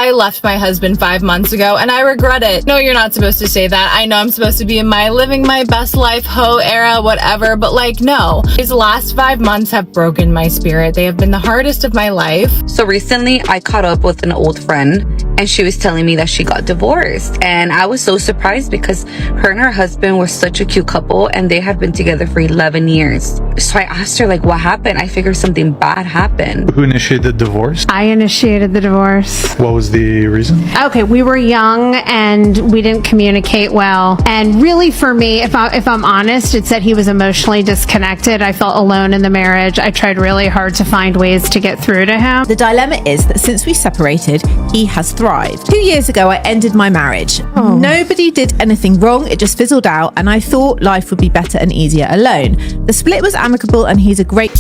I left my husband 5 months ago and I regret it. No, you're not supposed to say that. I know I'm supposed to be in my living my best life, hoe era, whatever, but like, no. These last 5 months have broken my spirit. They have been the hardest of my life. So recently I caught up with an old friend and she was telling me that she got divorced. And I was so surprised because her and her husband were such a cute couple and they had been together for 11 years. So I asked her, like, what happened? I figured something bad happened. Who initiated the divorce? I initiated the divorce. What was the reason? Okay, we were young and we didn't communicate well. And really for me, if I'm honest, it's that he was emotionally disconnected. I felt alone in the marriage. I tried really hard to find ways to get through to him. The dilemma is that since we separated, he has thrived. 2 years ago, I ended my marriage. Nobody did anything wrong. It just fizzled out. And I thought life would be better and easier alone. The split was amicable and he's a great...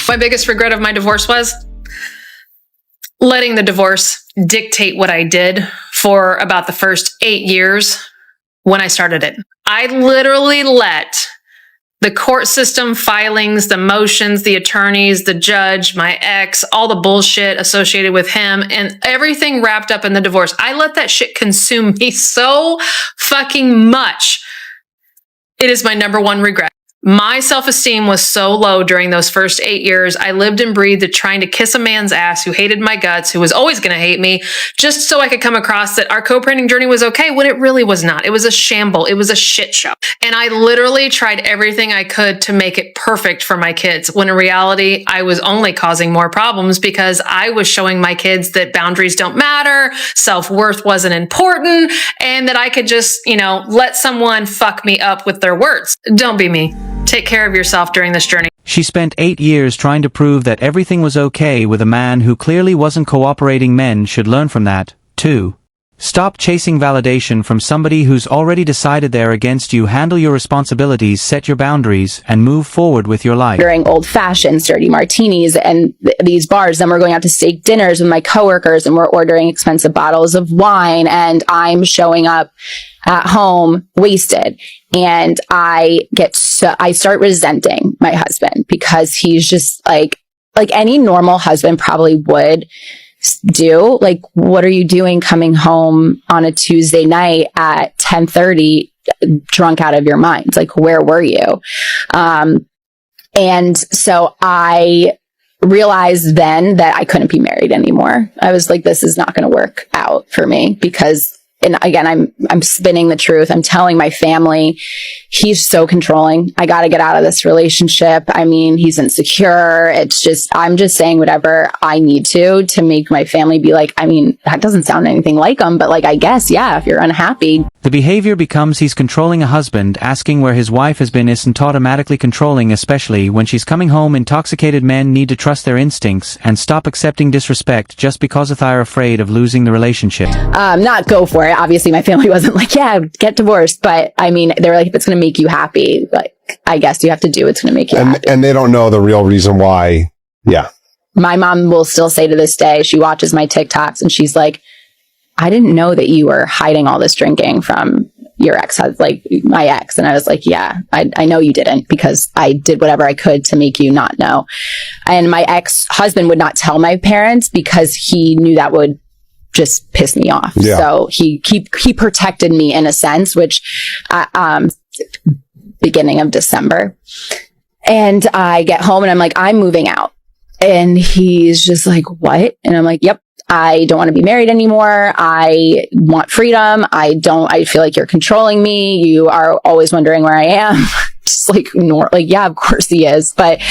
My biggest regret of my divorce was letting the divorce dictate what I did for about the first 8 years when I started it. I literally let the court system filings, the motions, the attorneys, the judge, my ex, all the bullshit associated with him and everything wrapped up in the divorce. I let that shit consume me so fucking much. It is my number one regret. My self-esteem was so low during those first 8 years. I lived and breathed trying to kiss a man's ass who hated my guts, who was always going to hate me, just so I could come across that our co-parenting journey was okay when it really was not. It was a shamble. It was a shit show. And I literally tried everything I could to make it perfect for my kids, when in reality, I was only causing more problems because I was showing my kids that boundaries don't matter, self-worth wasn't important, and that I could just, let someone fuck me up with their words. Don't be me. Take care of yourself during this journey. She spent 8 years trying to prove that everything was okay with a man who clearly wasn't cooperating. Men should learn from that, too. Stop chasing validation from somebody who's already decided they're against you. Handle your responsibilities, set your boundaries, and move forward with your life. During old fashions, dirty martinis, and these bars, then we're going out to steak dinners with my coworkers and we're ordering expensive bottles of wine and I'm showing up at home wasted. And I start resenting my husband because he's just like any normal husband probably would do. Like, what are you doing coming home on a Tuesday night at 10:30 drunk out of your mind? Like, where were you? And so I realized then that I couldn't be married anymore. I was like, this is not going to work out for me because, and again, I'm spinning the truth. I'm telling my family, he's so controlling. I got to get out of this relationship. I mean, he's insecure. I'm just saying whatever I need to make my family be like, I mean, that doesn't sound anything like him, but like, I guess, yeah, if you're unhappy. The behavior becomes he's controlling a husband. Asking where his wife has been isn't automatically controlling, especially when she's coming home intoxicated. Men need to trust their instincts and stop accepting disrespect just because they're afraid of losing the relationship. Not go for it. Obviously, my family wasn't like, yeah, get divorced. But I mean, they were like, if it's going to make you happy, like, I guess you have to do what's going to make you happy. And they don't know the real reason why. Yeah. My mom will still say to this day, she watches my TikToks and she's like, I didn't know that you were hiding all this drinking from your ex, like my ex. And I was like, yeah, I know you didn't because I did whatever I could to make you not know. And my ex-husband would not tell my parents because he knew that would just piss me off. Yeah. So he protected me in a sense, which, beginning of December. And I get home and I'm like, I'm moving out. And he's just like, what? And I'm like, yep. I don't want to be married anymore. I want freedom. I feel like you're controlling me. You are always wondering where I am. Just like, yeah, of course he is. But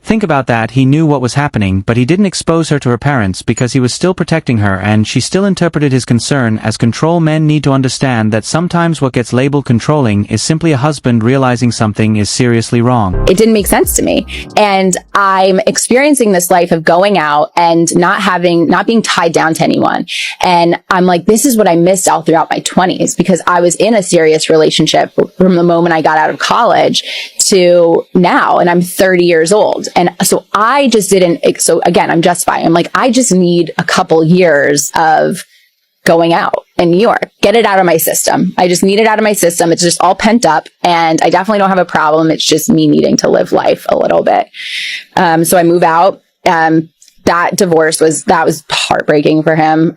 think about that. He knew what was happening, but he didn't expose her to her parents because he was still protecting her, and she still interpreted his concern as control. Men need to understand that sometimes what gets labeled controlling is simply a husband realizing something is seriously wrong. It didn't make sense to me. And I'm experiencing this life of going out and not being tied down to anyone. And I'm like, this is what I missed all throughout my 20s because I was in a serious relationship from the moment I got out of college to now, and I'm 30 years old. And so I just didn't, so again, I'm justifying. I'm like, I just need a couple years of going out in New York, get it out of my system. I just need it out of my system. It's just all pent up and I definitely don't have a problem. It's just me needing to live life a little bit. So I move out. that was heartbreaking for him.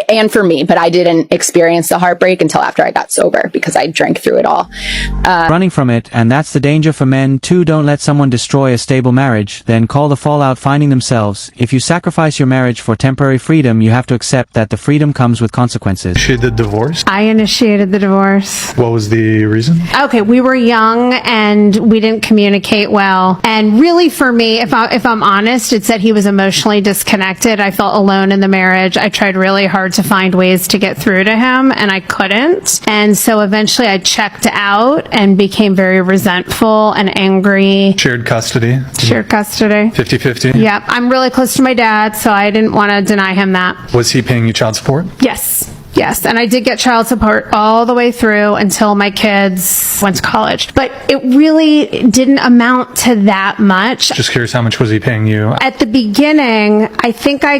And for me, but I didn't experience the heartbreak until after I got sober because I drank through it all. Running from it, and that's the danger for men too. Don't let someone destroy a stable marriage, then call the fallout finding themselves. If you sacrifice your marriage for temporary freedom, you have to accept that the freedom comes with consequences. Initiated the divorce? I initiated the divorce. What was the reason? Okay, we were young and we didn't communicate well. And really for me, if I'm honest, it's that he was emotionally disconnected. I felt alone in the marriage. I tried really hard to find ways to get through to him and I couldn't. And so eventually I checked out and became very resentful and angry. Shared custody? Shared custody. 50-50? Yep. I'm really close to my dad, so I didn't want to deny him that. Was he paying you child support? Yes. Yes, and I did get child support all the way through until my kids went to college. But it really didn't amount to that much. Just curious, how much was he paying you? At the beginning, I think I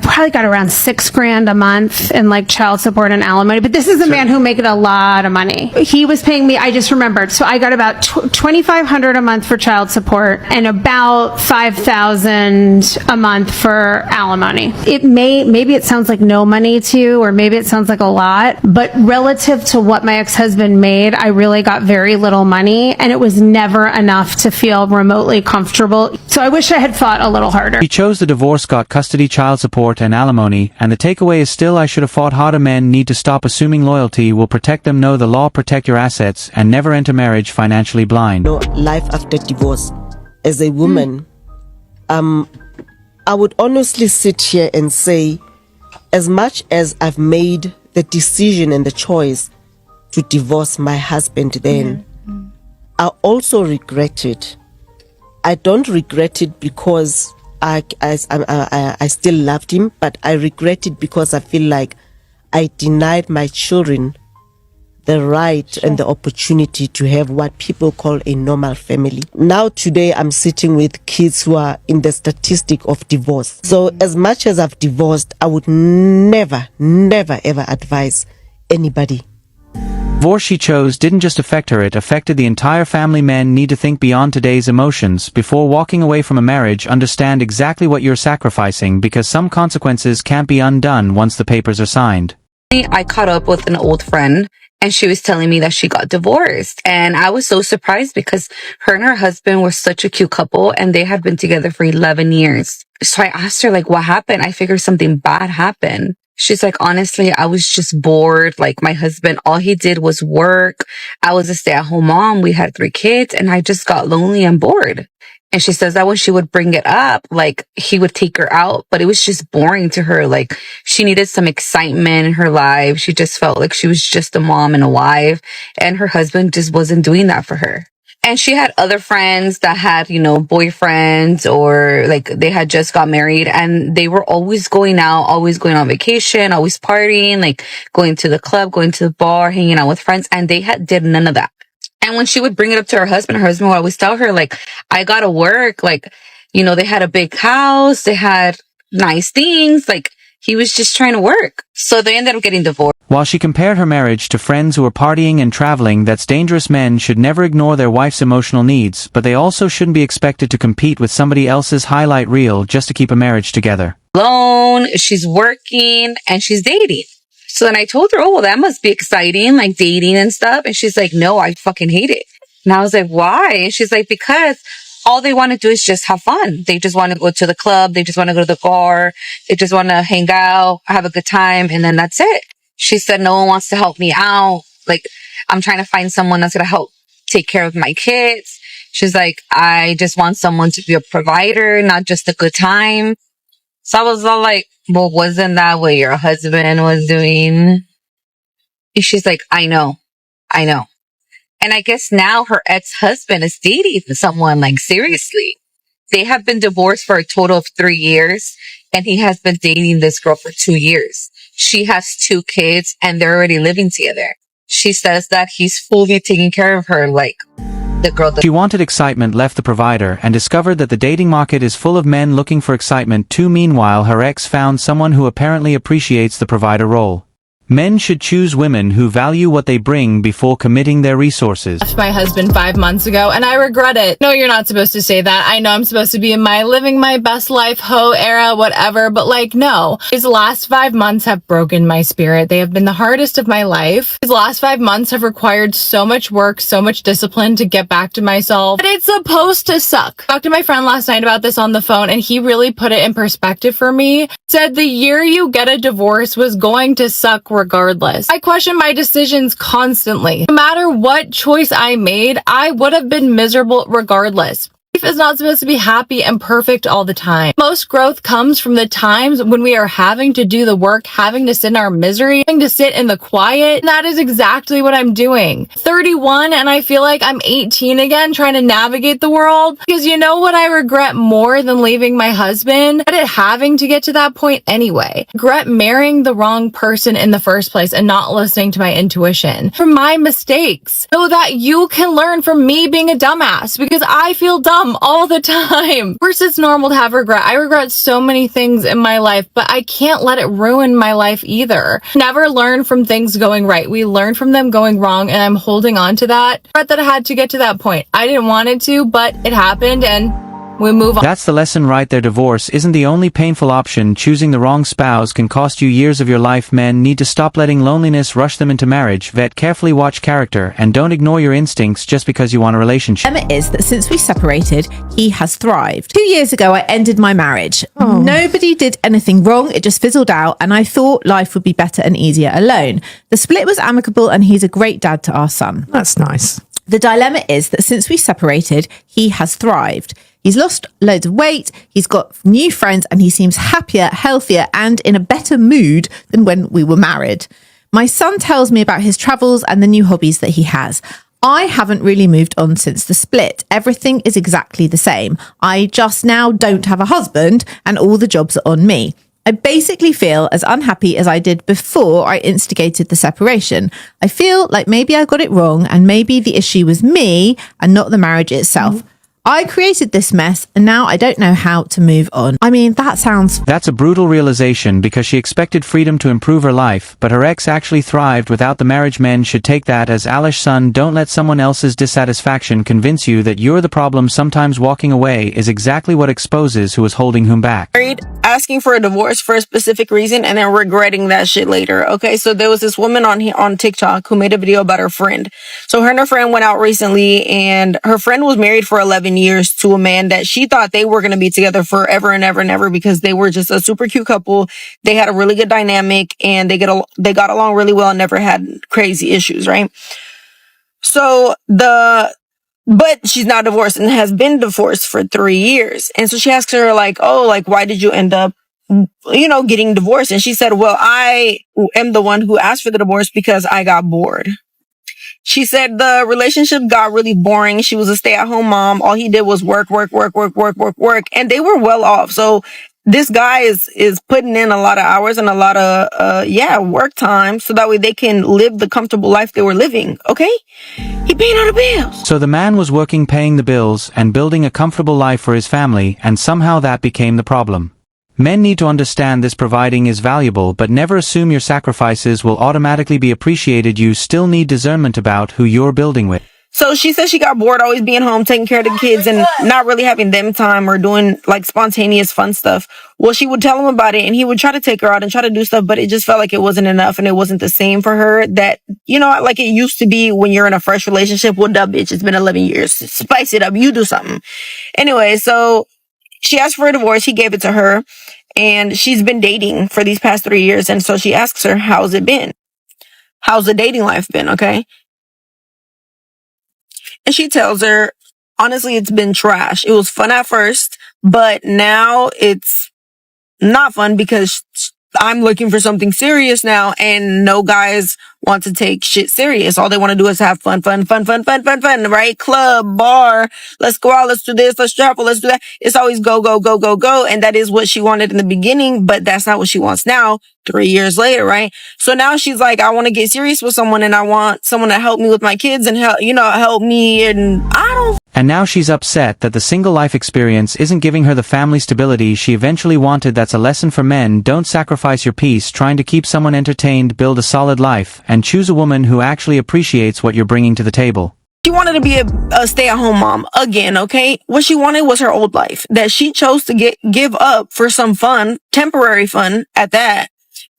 probably got around $6,000 a month in like child support and alimony. But this is a man who made a lot of money. He was paying me, I just remembered. So I got about $2,500 a month for child support and about $5,000 a month for alimony. Maybe it sounds like no money to you, or maybe it sounds like a lot, but relative to what my ex-husband made, I really got very little money, and it was never enough to feel remotely comfortable. So I wish I had fought a little harder. He chose the divorce, got custody, child support, and alimony, and the takeaway is still I should have fought harder. Men need to stop assuming loyalty will protect them. Know the law, protect your assets, and never enter marriage financially blind. Life after divorce. As a woman, I would honestly sit here and say, as much as I've made the decision and the choice to divorce my husband then, I also regret it. I don't regret it because I still loved him, but I regret it because I feel like I denied my children the right and the opportunity to have what people call a normal family. Now today I'm sitting with kids who are in the statistic of divorce. So as much as I've divorced, I would never ever advise anybody. Divorce she chose didn't just affect her, it affected the entire family. Men need to think beyond today's emotions. Before walking away from a marriage, understand exactly what you're sacrificing, because some consequences can't be undone once the papers are signed. I caught up with an old friend and she was telling me that she got divorced. And I was so surprised because her and her husband were such a cute couple and they had been together for 11 years. So I asked her, like, what happened? I figured something bad happened. She's like, honestly, I was just bored. Like, my husband, all he did was work. I was a stay-at-home mom. We had 3 kids and I just got lonely and bored. And she says that when she would bring it up, like, he would take her out, but it was just boring to her. Like, she needed some excitement in her life. She just felt like she was just a mom and a wife, and her husband just wasn't doing that for her. And she had other friends that had, boyfriends, or like they had just got married, and they were always going out, always going on vacation, always partying, like going to the club, going to the bar, hanging out with friends. And they did none of that. And when she would bring it up to her husband would always tell her, like, I gotta work. Like, they had a big house. They had nice things. Like, he was just trying to work. So they ended up getting divorced. While she compared her marriage to friends who were partying and traveling, that's dangerous. Men should never ignore their wife's emotional needs, but they also shouldn't be expected to compete with somebody else's highlight reel just to keep a marriage together. Alone, she's working, and she's dating. So then I told her, oh, well, that must be exciting, like dating and stuff. And she's like, no, I fucking hate it. And I was like, why? And she's like, because all they want to do is just have fun. They just want to go to the club. They just want to go to the bar. They just want to hang out, have a good time. And then that's it. She said, no one wants to help me out. Like, I'm trying to find someone that's going to help take care of my kids. She's like, I just want someone to be a provider, not just a good time. So I was all like, well, wasn't that what your husband was doing? And she's like, I know. And I guess now her ex-husband is dating someone, like, seriously. They have been divorced for a total of 3 years, and he has been dating this girl for 2 years. She has 2 kids, and they're already living together. She says that he's fully taking care of her, like the girl that she wanted excitement, left the provider, and discovered that the dating market is full of men looking for excitement too. Meanwhile, her ex found someone who apparently appreciates the provider role. Men should choose women who value what they bring before committing their resources. Left my husband 5 months ago and I regret it. No, you're not supposed to say that. I know I'm supposed to be in my living my best life, hoe era, whatever, but like, no. These last 5 months have broken my spirit. They have been the hardest of my life. These last 5 months have required so much work, so much discipline to get back to myself. But it's supposed to suck. I talked to my friend last night about this on the phone and he really put it in perspective for me. Said the year you get a divorce was going to suck regardless. I question my decisions constantly. No matter what choice I made, I would have been miserable regardless. Life is not supposed to be happy and perfect all the time. Most growth comes from the times when we are having to do the work, having to sit in our misery, having to sit in the quiet. And that is exactly what I'm doing. 31 and I feel like I'm 18 again trying to navigate the world. Because you know what I regret more than leaving my husband? But it having to get to that point anyway. I regret marrying the wrong person in the first place and not listening to my intuition. From my mistakes. So that you can learn from me being a dumbass because I feel dumb all the time. Of course, it's normal to have regret. I regret so many things in my life, but I can't let it ruin my life either. Never learn from things going right. We learn from them going wrong, and I'm holding on to that. I regret that I had to get to that point. I didn't want it to, but it happened, and we move on. That's the lesson right there. Divorce isn't the only painful option. Choosing the wrong spouse can cost you years of your life. Men need to stop letting loneliness rush them into marriage. Vet carefully, watch character, and don't ignore your instincts just because you want a relationship. Emma is that since we separated, he has thrived. 2 years ago, I ended my marriage. Nobody did anything wrong. It just fizzled out, and I thought life would be better and easier alone. The split was amicable, and he's a great dad to our son. That's nice. The dilemma is that since we separated, he has thrived. He's lost loads of weight, he's got new friends, and he seems happier, healthier, and in a better mood than when we were married. My son tells me about his travels and the new hobbies that he has. I haven't really moved on since the split. Everything is exactly the same. I just now don't have a husband, and all the jobs are on me. I basically feel as unhappy as I did before I instigated the separation. I feel like maybe I got it wrong, and maybe the issue was me and not the marriage itself. I created this mess and now I don't know how to move on. I mean, that's a brutal realization because she expected freedom to improve her life, but her ex actually thrived without the marriage. Men should take that as Alish. Son, don't let someone else's dissatisfaction convince you that you're the problem. Sometimes walking away is exactly what exposes who is holding him back. Asking for a divorce for a specific reason and then regretting that shit later. Okay, so there was this woman on TikTok who made a video about her friend. So her and her friend went out recently, and her friend was married for 11 years to a man that she thought they were going to be together forever and ever and ever because they were just a super cute couple. They had a really good dynamic and they got along really well and never had crazy issues, right? So but she's now divorced and has been divorced for 3 years. And so she asks her why did you end up, getting divorced? And she said, well, I am the one who asked for the divorce because I got bored. She said the relationship got really boring. She was a stay-at-home mom. All he did was work. And they were well off. So this guy is putting in a lot of hours and a lot of, work time so that way they can live the comfortable life they were living. Okay? He paying all the bills. So the man was working, paying the bills, and building a comfortable life for his family, and somehow that became the problem. Men need to understand this. Providing is valuable, but never assume your sacrifices will automatically be appreciated. You still need discernment about who you're building with. So she said she got bored always being home, taking care of the kids and not really having them time or doing like spontaneous fun stuff. Well, she would tell him about it and he would try to take her out and try to do stuff, but it just felt like it wasn't enough and it wasn't the same for her that, like it used to be when you're in a fresh relationship. What up, bitch? It's been 11 years. Spice it up. You do something. Anyway, so she asked for a divorce. He gave it to her. And she's been dating for these past 3 years. And so she asks her, how's it been? How's the dating life been? Okay. And she tells her, honestly, it's been trash. It was fun at first, but now it's not fun because I'm looking for something serious now and no guys want to take shit serious. All they want to do is have fun, right? Club, bar, let's go out, let's do this, let's travel, let's do that. It's always go. And that is what she wanted in the beginning, but that's not what she wants now, 3 years later, right? So now she's like, I want to get serious with someone and I want someone to help me with my kids and help me and I don't. And now she's upset that the single life experience isn't giving her the family stability she eventually wanted. That's a lesson for men. Don't sacrifice your peace trying to keep someone entertained. Build a solid life, and choose a woman who actually appreciates what you're bringing to the table. She wanted to be a stay-at-home mom again, okay? What she wanted was her old life that she chose to give up for some fun, temporary fun at that,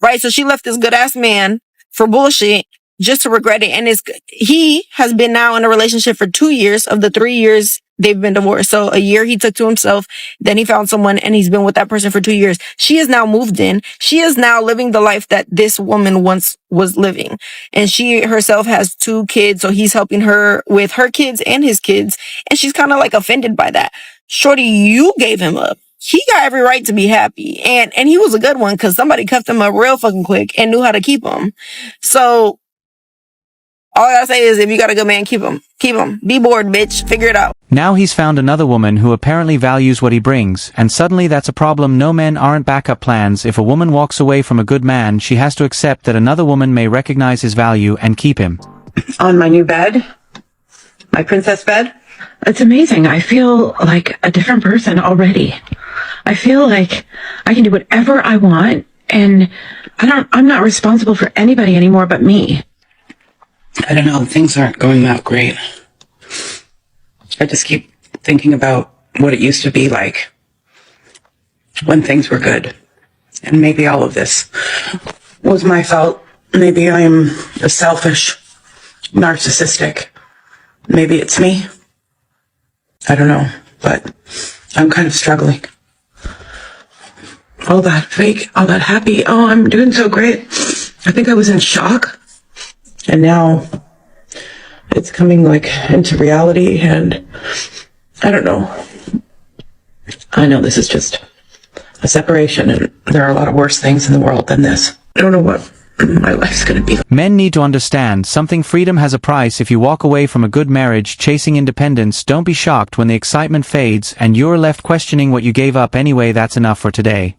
right? So she left this good-ass man for bullshit just to regret it. And he has been now in a relationship for 2 years of the 3 years they've been divorced. So a year he took to himself, then he found someone and he's been with that person for 2 years. She has now moved in. She is now living the life that this woman once was living. And she herself has 2 kids. So he's helping her with her kids and his kids. And she's kind of like offended by that. Shorty, you gave him up. He got every right to be happy. And he was a good one because somebody cuffed him up real fucking quick and knew how to keep him. So all I gotta say is, if you got a good man, keep him. Keep him. Be bored, bitch. Figure it out. Now he's found another woman who apparently values what he brings, and suddenly that's a problem. No, men aren't backup plans. If a woman walks away from a good man, she has to accept that another woman may recognize his value and keep him. On my new bed, my princess bed, it's amazing. I feel like a different person already. I feel like I can do whatever I want, and I'm not responsible for anybody anymore but me. I don't know, things aren't going that great. I just keep thinking about what it used to be like when things were good. And maybe all of this was my fault. Maybe I am a selfish, narcissistic. Maybe it's me. I don't know, but I'm kind of struggling. All that fake, all that happy, oh, I'm doing so great. I think I was in shock. And now it's coming like into reality, and I don't know. I know this is just a separation, and there are a lot of worse things in the world than this. I don't know what my life's gonna be. Men need to understand something. Freedom has a price. If you walk away from a good marriage chasing independence, don't be shocked when the excitement fades and you're left questioning what you gave up anyway. That's enough for today.